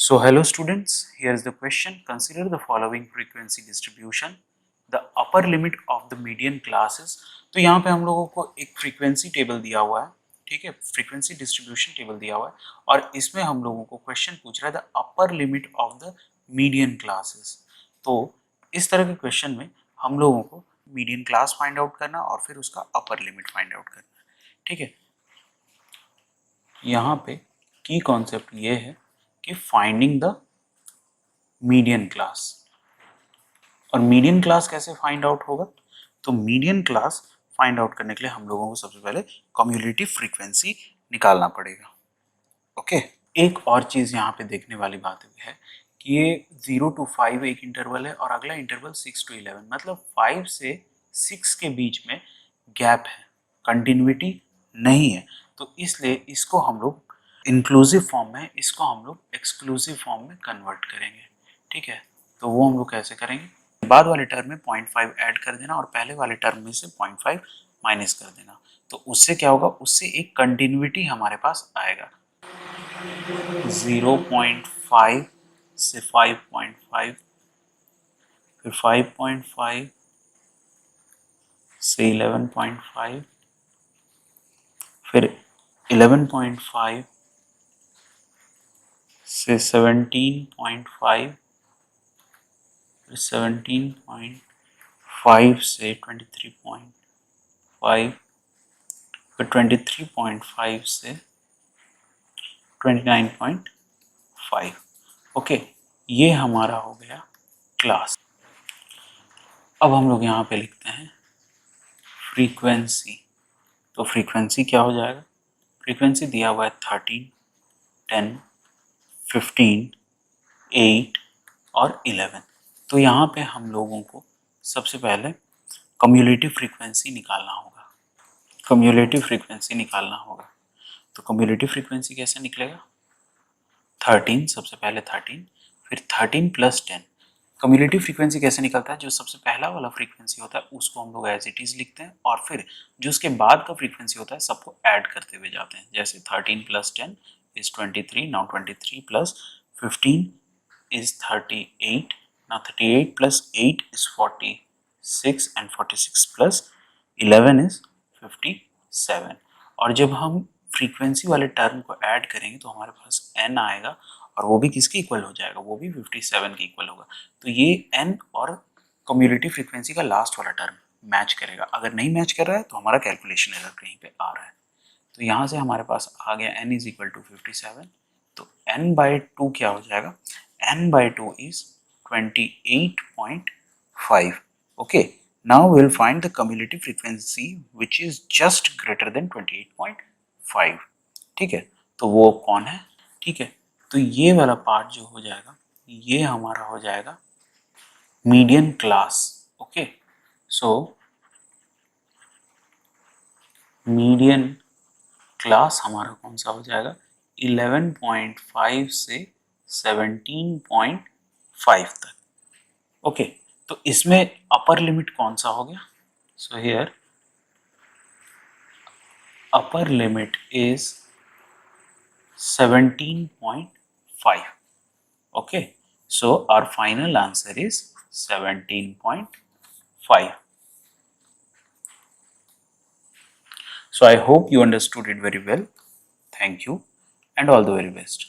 So hello students, here is the question. Consider the following frequency distribution. The upper limit of the median classes. तो यहाँ पे हम लोगों को एक फ्रीक्वेंसी टेबल दिया हुआ है, ठीक है, फ्रीक्वेंसी डिस्ट्रीब्यूशन टेबल दिया हुआ है और इसमें हम लोगों को क्वेश्चन पूछ रहा है the upper limit of the median classes. तो इस तरह के क्वेश्चन में हम लोगों को मीडियन क्लास फाइंड आउट करना और फिर उसका अपर लिमिट फाइंड आउट करना, ठीक है। यहाँ पे की कॉन्सेप्ट ये है कि फाइंडिंग द मीडियन क्लास। और मीडियन क्लास कैसे फाइंड आउट होगा? तो मीडियन क्लास फाइंड आउट करने के लिए हम लोगों को सबसे पहले कम्युलेटिव फ्रीक्वेंसी निकालना पड़ेगा। ओके, एक और चीज यहाँ पे देखने वाली बात है कि ये 0 to 5 एक इंटरवल है और अगला इंटरवल 6 to 11, मतलब 5 से 6 के बीच में गैप है, कंटिन्यूटी नहीं है। तो इसलिए इसको हम लोग इंक्लूसिव फॉर्म में, इसको हम लोग एक्सक्लूसिव फॉर्म में कन्वर्ट करेंगे, ठीक है। तो वो हम लोग कैसे करेंगे? बाद वाले टर्म में 0.5 ऐड कर देना और पहले वाले टर्म में से 0.5 माइनस कर देना। तो उससे क्या होगा? उससे एक कंटिन्यूटी हमारे पास आएगा। 0.5 से 5.5, फिर 5.5 से 11.5, फिर 11.5 से 17.5, फिर 17.5 से 23.5, फिर 23.5 से 29.5। ओके, ये हमारा हो गया क्लास। अब हम लोग यहाँ पे लिखते हैं फ्रीक्वेंसी। तो फ्रीक्वेंसी क्या हो जाएगा? फ्रीक्वेंसी दिया हुआ है 13, 10, 15, 8 और 11। तो यहाँ पे हम लोगों को सबसे पहले कम्युलेटिव फ्रीक्वेंसी निकालना होगा। कम्युलेटिव फ्रीक्वेंसी निकालना होगा। तो कम्युलेटिव फ्रीक्वेंसी कैसे निकलेगा? 13, सबसे पहले 13, फिर 13 प्लस 10। कम्युलेटिव फ्रीक्वेंसी कैसे निकलता है? जो सबसे पहला वाला फ्रीक्वेंसी होता है उसको हम लोग एज इट इज लिखते हैं और फिर जो उसके बाद का फ्रीक्वेंसी होता है सबको ऐड करते हुए जाते हैं। जैसे 13 plus 10 is 23, now 23 plus 15 is 38, now 38 plus 8 is 46 and 46 plus 11 is 57। और जब हम फ्रीक्वेंसी वाले टर्म को ऐड करेंगे तो हमारे पास n आएगा और वो भी किसके इक्वल हो जाएगा? वो भी 57 के इक्वल होगा। तो ये n और कम्युलेटिव फ्रीक्वेंसी का लास्ट वाला टर्म मैच करेगा। अगर नहीं मैच कर रहा है तो हमारा कैलकुलेशन एरर कहीं पे आ रहा है। तो यहाँ से हमारे पास आ गया n इज इक्वल टू 57। तो n बाई 2 क्या हो जाएगा? n by 2 is 28.5. Okay, now we'll find the cumulative frequency which is just greater than 28.5. ठीक है, तो वो कौन है? ठीक है, तो ये वाला पार्ट जो हो जाएगा ये हमारा हो जाएगा median class. Okay, so median class हमारा कौन सा हो जाएगा? 11.5 से 17.5 तक। ओके, तो इसमें अपर लिमिट कौन सा हो गया? So here upper limit is 17.5। Okay, so our final answer is 17.5। So I hope you understood it very well. Thank you and all the very best.